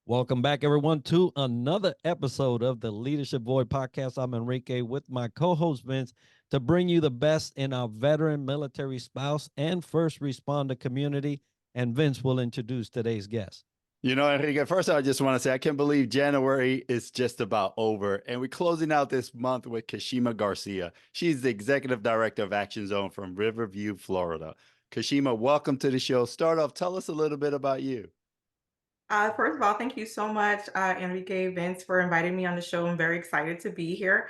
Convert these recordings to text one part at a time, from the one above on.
Welcome back, everyone, to another episode of the Leadership Void Podcast. I'm Enrique with my co-host Vince to bring you the best in our veteran, military spouse, and first responder community. And Vince will introduce today's guest. Enrique, first I just want to say I can't believe January is just about over. And we're closing out this month with Kishima Garcia. She's the Executive Director of Action Zone from Riverview, Florida. Kishima, welcome to the show. Start off, tell us a little bit about you. First of all, thank you so much, Enrique, Vince, for inviting me on the show. I'm very excited to be here.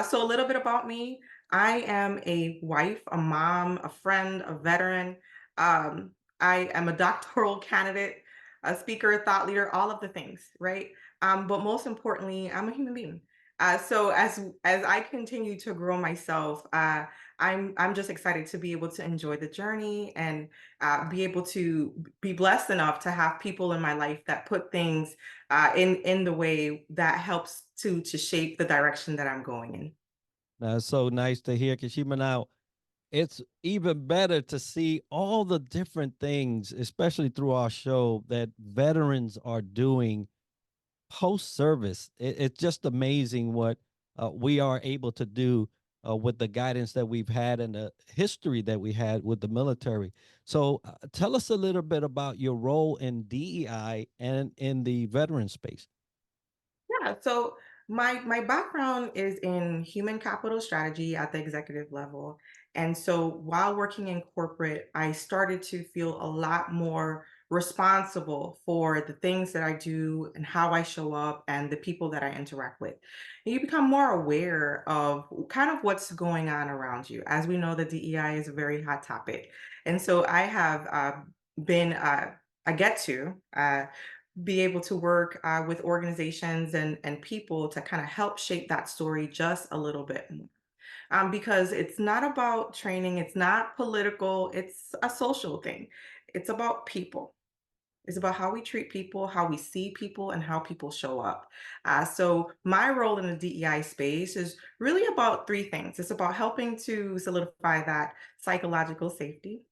So a little bit about me. I am a wife, a mom, a friend, a veteran. Um, I am a doctoral candidate, a speaker, a thought leader, all of the things, right? But most importantly, I'm a human being. So as I continue to grow myself, I'm just excited to be able to enjoy the journey and be able to be blessed enough to have people in my life that put things in the way that helps to shape the direction that I'm going in. It's so nice to hear, Kishima. Now, it's even better to see all the different things, especially through our show, that veterans are doing post service. It's just amazing what we are able to do with the guidance that we've had and the history that we had with the military. So, tell us a little bit about your role in DEI and in the veteran space. Yeah, so my background is in human capital strategy at the executive level. And so while working in corporate, I started to feel a lot more responsible for the things that I do and how I show up and the people that I interact with. And you become more aware of kind of what's going on around you. As we know, the DEI is a very hot topic. And so I have been I get to be able to work with organizations and people to kind of help shape that story just a little bit more. Because it's not about training, it's not political, it's a social thing. It's about people. It's about how we treat people, how we see people, and how people show up. So, my role in the DEI space is really about three things. It's about helping to solidify that psychological safety,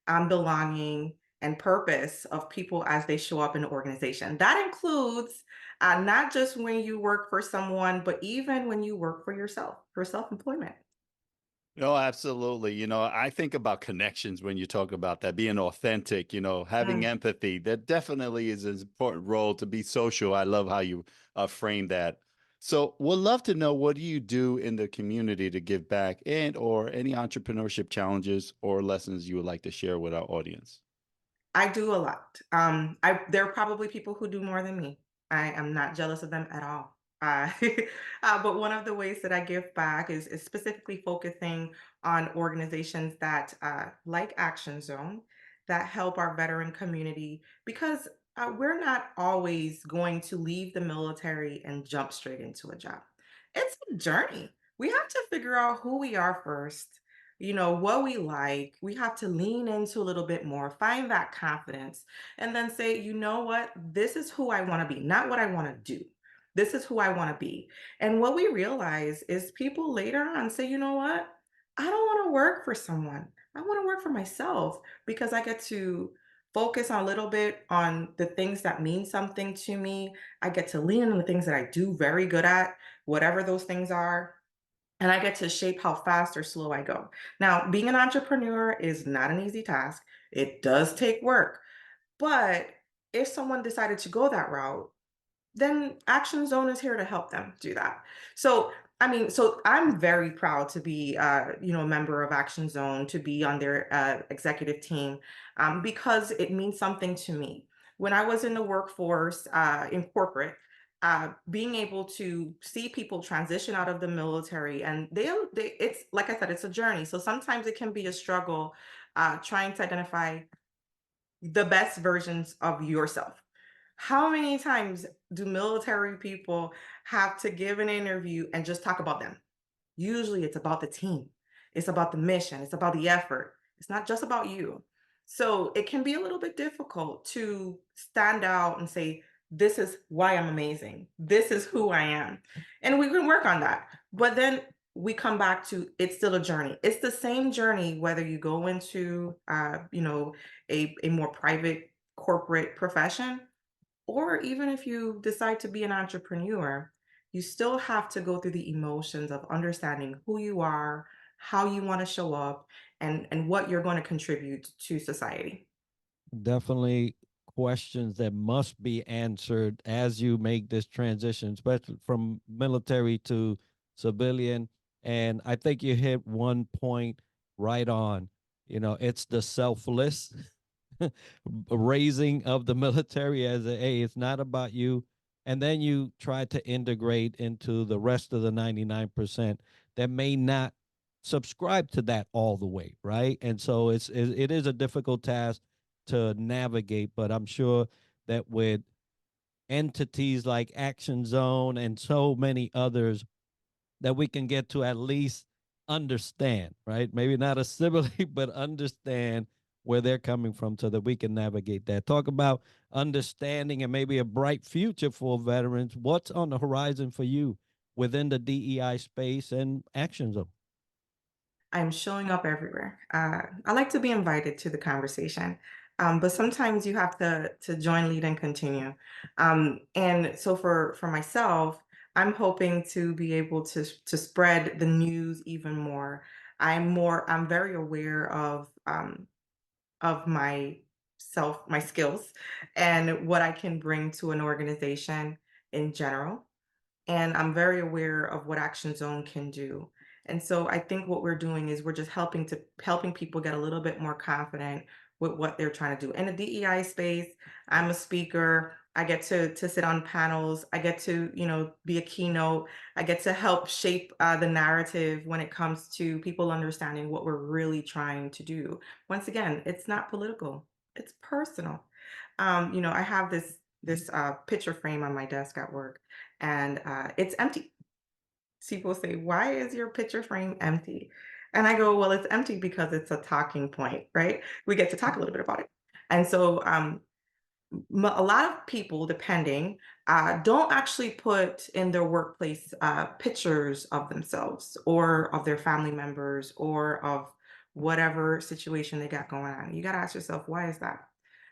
belonging and purpose of people as they show up in the organization. That includes not just when you work for someone, but even when you work for yourself, for self-employment. No, absolutely. I think about connections when you talk about that, being authentic, having Mm. empathy. That definitely is an important role to be social. I love how you frame that. So, would love to know what do you do in the community to give back and or any entrepreneurship challenges or lessons you would like to share with our audience? I do a lot. There are probably people who do more than me. I am not jealous of them at all. But one of the ways that I give back is specifically focusing on organizations that, like Action Zone, that help our veteran community because we're not always going to leave the military and jump straight into a job. It's a journey. We have to figure out who we are first, what we like. We have to lean into a little bit more, find that confidence, and then say, you know what, this is who I want to be, not what I want to do. This is who I want to be. And what we realize is people later on say, you know what, I don't want to work for someone. I want to work for myself because I get to focus on a little bit on the things that mean something to me. I get to lean on the things that I do very good at, whatever those things are, and I get to shape how fast or slow I go. Now, being an entrepreneur is not an easy task. It does take work. But if someone decided to go that route, then Action Zone is here to help them do that. So, so I'm very proud to be, a member of Action Zone, to be on their executive team, because it means something to me. When I was in the workforce, in corporate, being able to see people transition out of the military, and it's like I said, it's a journey. So sometimes it can be a struggle trying to identify the best versions of yourself. How many times do military people have to give an interview and just talk about them? Usually it's about the team. It's about the mission. It's about the effort. It's not just about you. So it can be a little bit difficult to stand out and say, this is why I'm amazing. This is who I am. And we can work on that. But then we come back to it's still a journey. It's the same journey whether you go into a more private corporate profession or even if you decide to be an entrepreneur, you still have to go through the emotions of understanding who you are, how you want to show up, and what you're going to contribute to society. Definitely questions that must be answered as you make this transition, especially from military to civilian. And I think you hit one point right on. You know, it's the selfless raising of the military as a, hey, it's not about you. And then you try to integrate into the rest of the 99% that may not subscribe to that all the way, right? And so it is a difficult task to navigate, but I'm sure that with entities like Action Zone and so many others, that we can get to at least understand, right? Maybe not assimilate, but understand where they're coming from so that we can navigate that. Talk about understanding and maybe a bright future for veterans. What's on the horizon for you within the DEI space and Action Zone? I'm showing up everywhere. I like to be invited to the conversation, but sometimes you have to join, lead, and continue. And so for myself, I'm hoping to be able to spread the news even more. I'm very aware of my skills, and what I can bring to an organization in general, and I'm very aware of what Action Zone can do. And so I think what we're doing is we're just helping people get a little bit more confident with what they're trying to do. In the DEI space, I'm a speaker. I get to sit on panels. I get to, be a keynote. I get to help shape the narrative when it comes to people understanding what we're really trying to do. Once again, it's not political. It's personal. I have this picture frame on my desk at work, and it's empty. People say, "Why is your picture frame empty?" And I go, "Well, it's empty because it's a talking point, right? We get to talk a little bit about it." And so, a lot of people, depending, don't actually put in their workplace pictures of themselves or of their family members or of whatever situation they got going on. You got to ask yourself, why is that?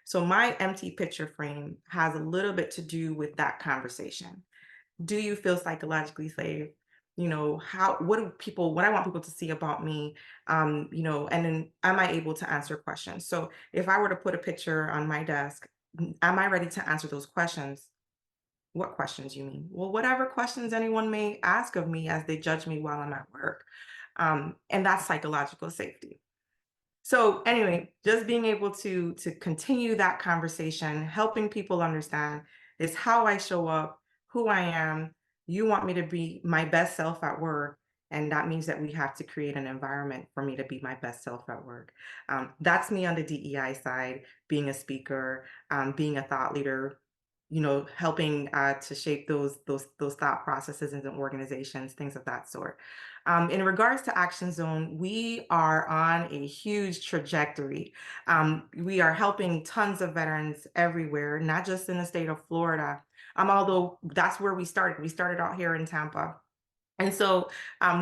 So, my empty picture frame has a little bit to do with that conversation. Do you feel psychologically safe? What I want people to see about me, and then am I able to answer questions? So if I were to put a picture on my desk, am I ready to answer those questions? What questions you mean? Well, whatever questions anyone may ask of me as they judge me while I'm at work. And that's psychological safety. So anyway, just being able to continue that conversation, helping people understand is how I show up, who I am. You want me to be my best self at work, and that means that we have to create an environment for me to be my best self at work. That's me on the DEI side, being a speaker, being a thought leader. Helping to shape those thought processes in organizations, things of that sort. In regards to Action Zone, we are on a huge trajectory. We are helping tons of veterans everywhere, not just in the state of Florida. Although that's where we started. We started out here in Tampa. And so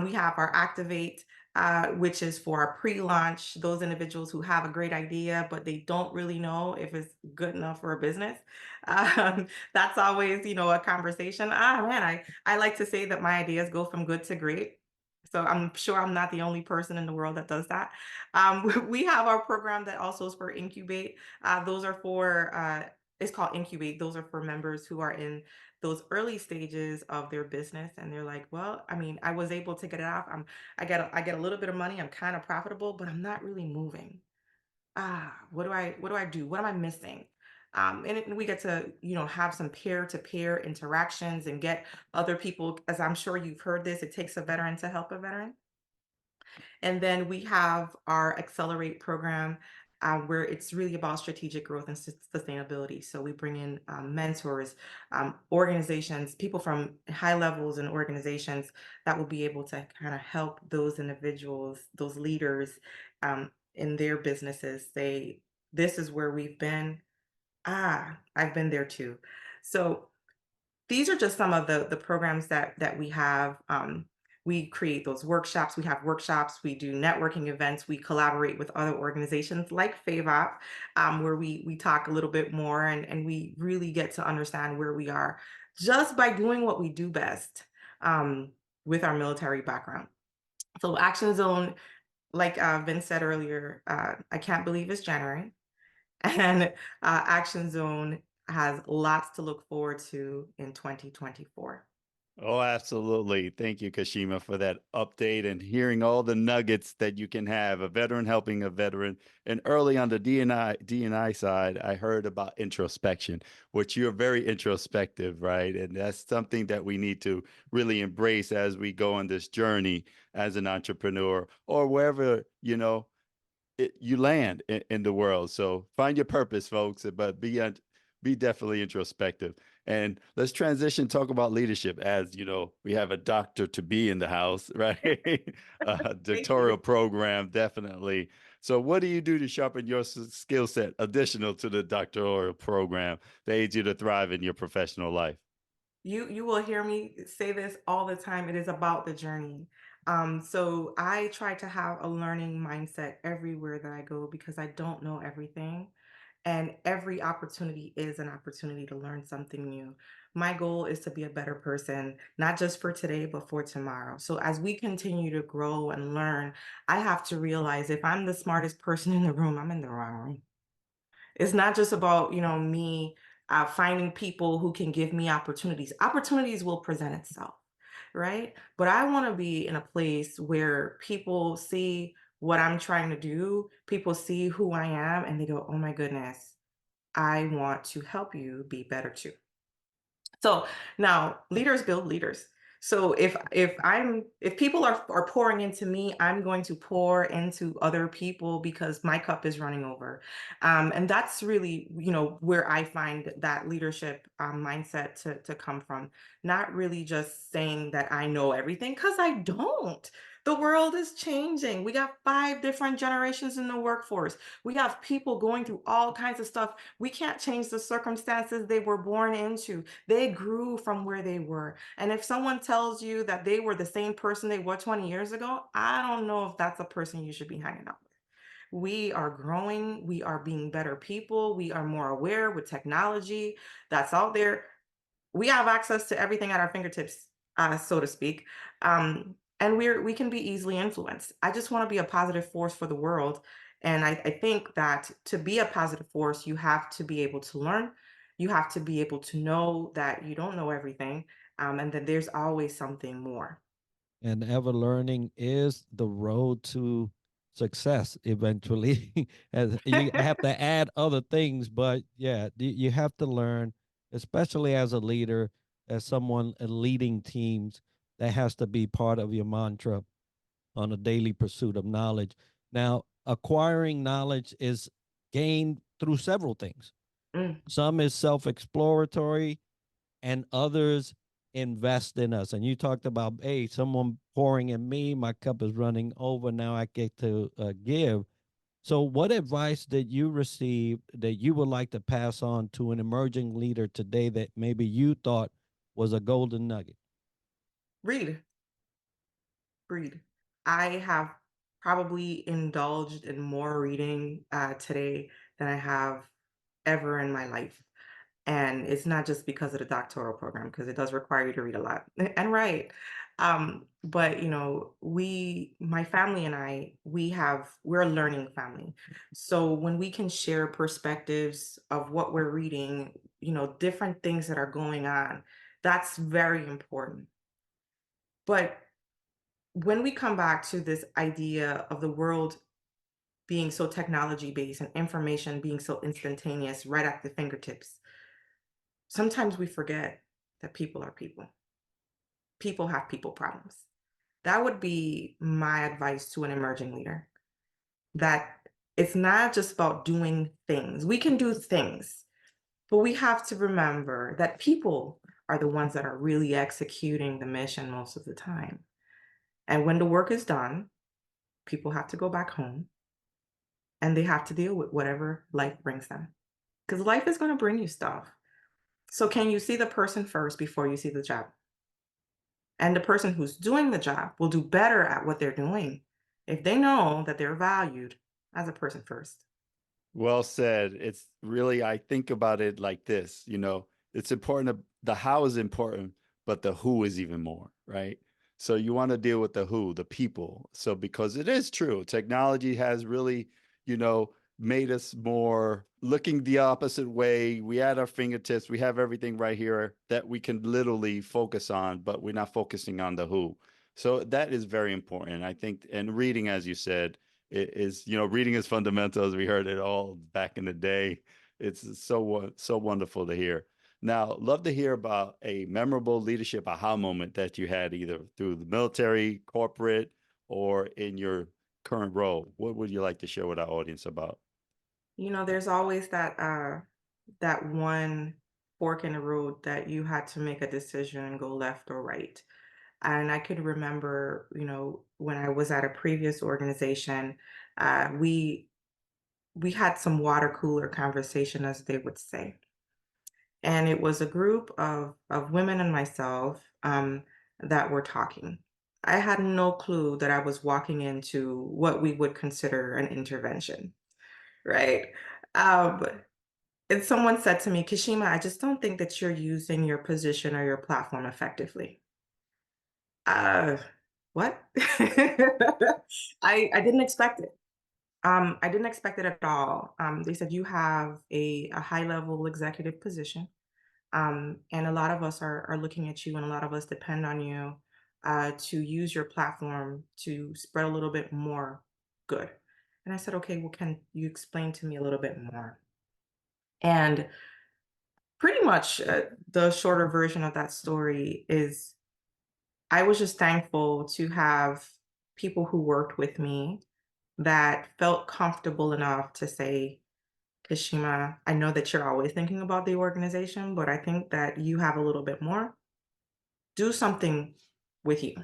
we have our Activate, which is for our pre-launch, those individuals who have a great idea, but they don't really know if it's good enough for a business. That's always, a conversation. Man, I like to say that my ideas go from good to great. So I'm sure I'm not the only person in the world that does that. We have our program that also is for Incubate. Those are for, it's called Incubate. Those are for members who are in those early stages of their business, and they're like, well, I mean, I was able to get it off. I get a little bit of money. I'm kind of profitable, but I'm not really moving. What do I do? What am I missing? And we get to, have some peer-to-peer interactions and get other people, as I'm sure you've heard this, it takes a veteran to help a veteran. And then we have our Accelerate program, where it's really about strategic growth and sustainability. So we bring in mentors, organizations, people from high levels and organizations that will be able to kind of help those individuals, those leaders, in their businesses say, this is where we've been. I've been there too. So these are just some of the programs that we have. we create those workshops. We have workshops, we do networking events, we collaborate with other organizations like FAVOB, where we talk a little bit more, and we really get to understand where we are just by doing what we do best, with our military background. So Action Zone, like Vince said earlier, I can't believe it's January. And Action Zone has lots to look forward to in 2024. Oh, absolutely. Thank you, Kashima, for that update and hearing all the nuggets that you can have, a veteran helping a veteran. And early on the D&I side, I heard about introspection, which you're very introspective, right? And that's something that we need to really embrace as we go on this journey as an entrepreneur or wherever, you land in the world. So find your purpose, folks, but be definitely introspective. And let's transition, talk about leadership. As you know, we have a doctor to be in the house, right? A Thank you. doctoral program, definitely. So what do you do to sharpen your skill set additional to the doctoral program that aids you to thrive in your professional life? You will hear me say this all the time. It is about the journey. So I try to have a learning mindset everywhere that I go because I don't know everything. And every opportunity is an opportunity to learn something new. My goal is to be a better person, not just for today, but for tomorrow. So as we continue to grow and learn, I have to realize if I'm the smartest person in the room, I'm in the wrong room. It's not just about, me finding people who can give me opportunities. Opportunities will present itself, right? But I want to be in a place where people see what I'm trying to do, people see who I am, and they go, oh my goodness, I want to help you be better too. So now leaders build leaders. So if people are pouring into me, I'm going to pour into other people because my cup is running over. And that's really, where I find that leadership mindset to come from. Not really just saying that I know everything, because I don't. The world is changing. We got 5 different generations in the workforce. We have people going through all kinds of stuff. We can't change the circumstances they were born into. They grew from where they were. And if someone tells you that they were the same person they were 20 years ago, I don't know if that's a person you should be hanging out with. We are growing. We are being better people. We are more aware with technology that's out there. We have access to everything at our fingertips, so to speak. And we can be easily influenced. I just want to be a positive force for the world. And I think that to be a positive force, you have to be able to learn. You have to be able to know that you don't know everything, and that there's always something more. And ever learning is the road to success eventually. As you have to add other things, but yeah, you have to learn, especially as a leader, as someone leading teams. That has to be part of your mantra on a daily pursuit of knowledge. Now, acquiring knowledge is gained through several things. Mm, Some is self-exploratory, and others invest in us. And you talked about, hey, someone pouring in me, my cup is running over. Now I get to give. So, what advice did you receive that you would like to pass on to an emerging leader today that maybe you thought was a golden nugget? read, read. I have probably indulged in more reading today than I have ever in my life. And it's not just because of the doctoral program, because it does require you to read a lot and write. But my family and I, we're a learning family. So when we can share perspectives of what we're reading, different things that are going on, that's very important. But when we come back to this idea of the world being so technology based and information being so instantaneous right at the fingertips, sometimes we forget that people are people. People have people problems. That would be my advice to an emerging leader, that it's not just about doing things. We can do things, but we have to remember that people are the ones that are really executing the mission most of the time. And when the work is done, people have to go back home and they have to deal with whatever life brings them. Because life is going to bring you stuff. So can you see the person first before you see the job? And the person who's doing the job will do better at what they're doing if they know that they're valued as a person first. Well said. It's really, I think about it like this, it's important. The how is important, but the who is even more, right? So you want to deal with the who, the people. So because it is true, technology has really, made us more looking the opposite way. We at our fingertips, we have everything right here that we can literally focus on, but we're not focusing on the who. So that is very important, I think. And reading, as you said, is, reading is fundamental, as we heard it all back in the day. It's so wonderful to hear. Now, love to hear about a memorable leadership aha moment that you had either through the military, corporate, or in your current role. What would you like to share with our audience about? There's always that one fork in the road that you had to make a decision and go left or right. And I could remember, when I was at a previous organization, we had some water cooler conversation, as they would say. And it was a group of women and myself that were talking. I had no clue that I was walking into what we would consider an intervention, right? Um, and someone said to me, Kishima, I just don't think that you're using your position or your platform effectively. Uh, what? I didn't expect it. I didn't expect it at all. They said you have a high level executive position. And a lot of us are looking at you, and a lot of us depend on you to use your platform to spread a little bit more good. And I said, okay, well, can you explain to me a little bit more? And pretty much the shorter version of that story is I was just thankful to have people who worked with me that felt comfortable enough to say, Kashima, I know that you're always thinking about the organization, but I think that you have a little bit more. Do something with you.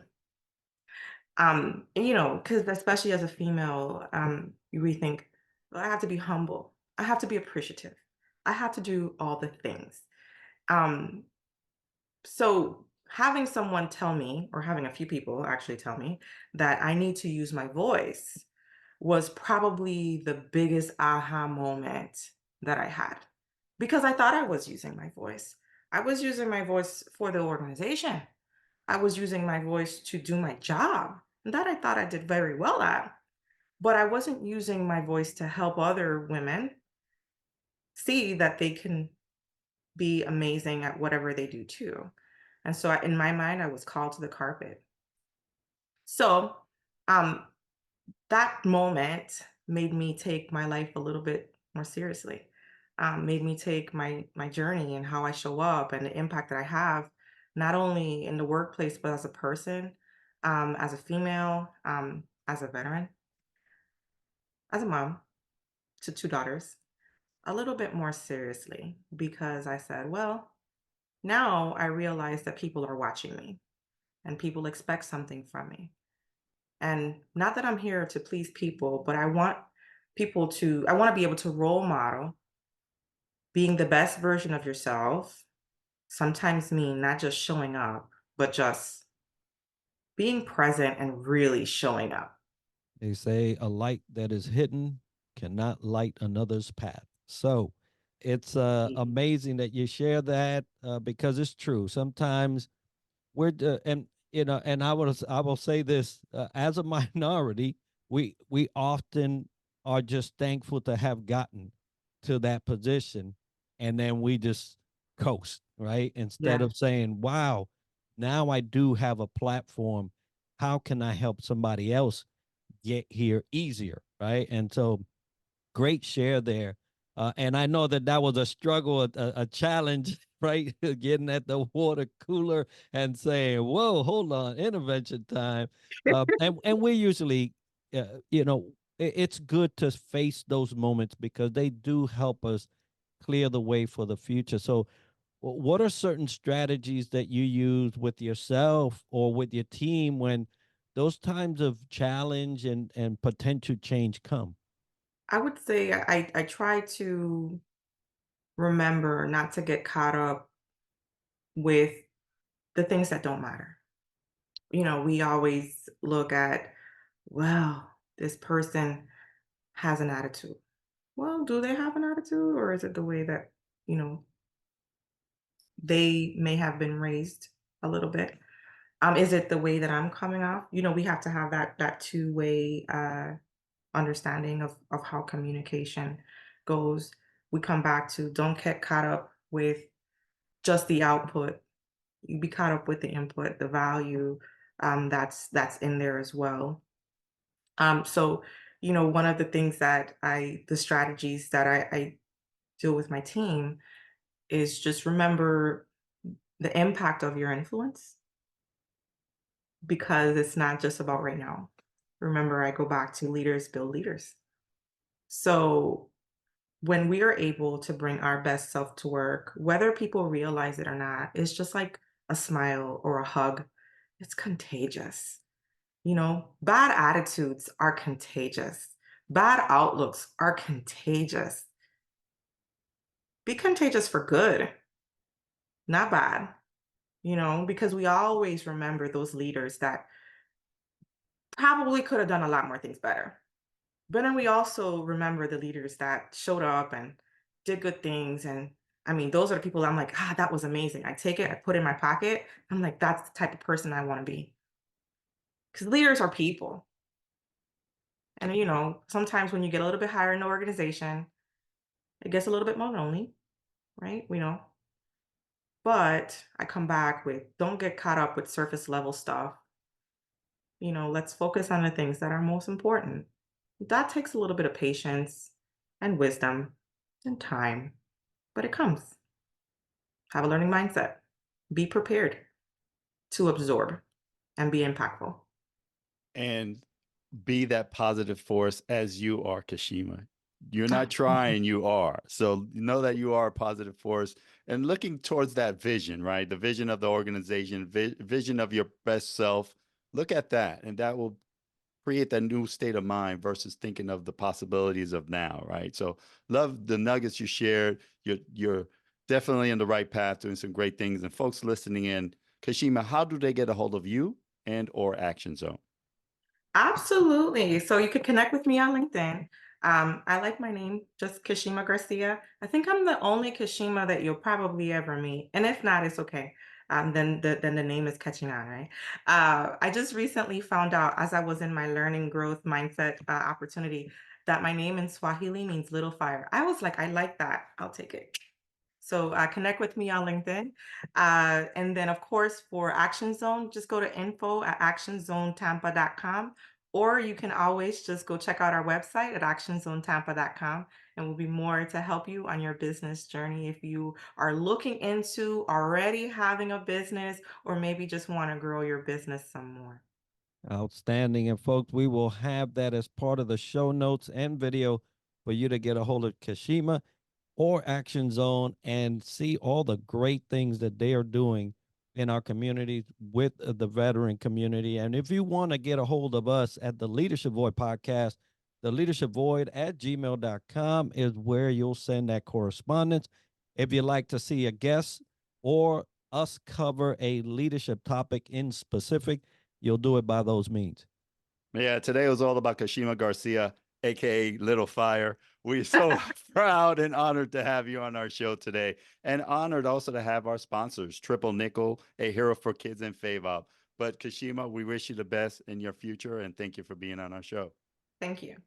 Because especially as a female, we think, "Well, I have to be humble. I have to be appreciative. I have to do all the things." Um, so having someone tell me, or having a few people actually tell me that I need to use my voice was probably the biggest aha moment that I had because I thought I was using my voice. I was using my voice for the organization. I was using my voice to do my job. And that I thought I did very well at. But I wasn't using my voice to help other women see that they can be amazing at whatever they do too. And so in my mind, I was called to the carpet. So um, that moment made me take my life a little bit more seriously. Made me take my journey and how I show up and the impact that I have, not only in the workplace but as a person, as a female, as a veteran, as a mom to two daughters, a little bit more seriously because I said, well, now I realize that people are watching me and people expect something from me. And not that I'm here to please people, but I want to be able to role model being the best version of yourself. Sometimes mean not just showing up, but just being present and really showing up. They say a light that is hidden cannot light another's path. So it's amazing that you share that because it's true. Sometimes and and I will say this as a minority, we often are just thankful to have gotten to that position, and then we just coast, right? Instead Yeah. of saying, wow, now I do have a platform. How can I help somebody else get here easier, right? And so great share there. And I know that that was a struggle, a challenge, right? Getting at the water cooler and saying, "Whoa, hold on, intervention time." And we usually, it's good to face those moments because they do help us clear the way for the future. So, what are certain strategies that you use with yourself or with your team when those times of challenge and potential change come? I would say I try to remember not to get caught up with the things that don't matter. we always look at, well, this person has an attitude. Well, do they have an attitude, or is it the way that, you know, they may have been raised a little bit? Is it the way that I'm coming off? We have to have that two-way understanding of how communication goes. We come back to, don't get caught up with just the output. You be caught up with the input, the value that's in there as well. So, one of the things that the strategies that I deal with my team is just remember the impact of your influence, because it's not just about right now. Remember, I go back to leaders build leaders. So when we are able to bring our best self to work, whether people realize it or not, it's just like a smile or a hug. It's contagious. Bad attitudes are contagious. Bad outlooks are contagious. Be contagious for good, not bad, because we always remember those leaders that probably could have done a lot more things better. But then we also remember the leaders that showed up and did good things. And I mean, those are the people I'm like, that was amazing. I take it, I put it in my pocket. I'm like, that's the type of person I want to be. Because leaders are people. And, sometimes when you get a little bit higher in the organization, it gets a little bit more lonely, right? But I come back with, don't get caught up with surface level stuff. Let's focus on the things that are most important. That takes a little bit of patience and wisdom and time, but it comes. Have a learning mindset. Be prepared to absorb and be impactful. And be that positive force as you are, Kishima. You're not trying, you are. So know that you are a positive force and looking towards that vision, right? The vision of the organization, vision of your best self. Look at that, and that will create that new state of mind versus thinking of the possibilities of now, right? So love the nuggets you shared. You're definitely in the right path, doing some great things. And folks listening in, Kishima, how do they get a hold of you and or Action Zone? Absolutely. So you could connect with me on LinkedIn. I like my name, just Kishima Garcia. I think I'm the only Kishima that you'll probably ever meet. And if not, it's okay. Then the name is catching on, right? I just recently found out, as I was in my learning growth mindset opportunity, that my name in Swahili means little fire. I was like, I like that. I'll take it. So connect with me on LinkedIn. And then, of course, for Action Zone, just go to info@actionzonetampa.com, or you can always just go check out our website at actionzonetampa.com, and we'll be more to help you on your business journey if you are looking into already having a business, or maybe just want to grow your business some more. Outstanding. And folks, we will have that as part of the show notes and video for you to get a hold of Kishima or Action Zone and see all the great things that they are doing in our community with the veteran community. And if you want to get a hold of us at the Leadership Void podcast, the Leadership Void at gmail.com is where you'll send that correspondence. If you'd like to see a guest or us cover a leadership topic in specific, you'll do it by those means. Yeah, today was all about Kishima Garcia, aka Little Fire. We're so proud and honored to have you on our show today, and honored also to have our sponsors, Triple Nickel, a hero for kids, and FAVOB. But Kishima, we wish you the best in your future, and thank you for being on our show. Thank you.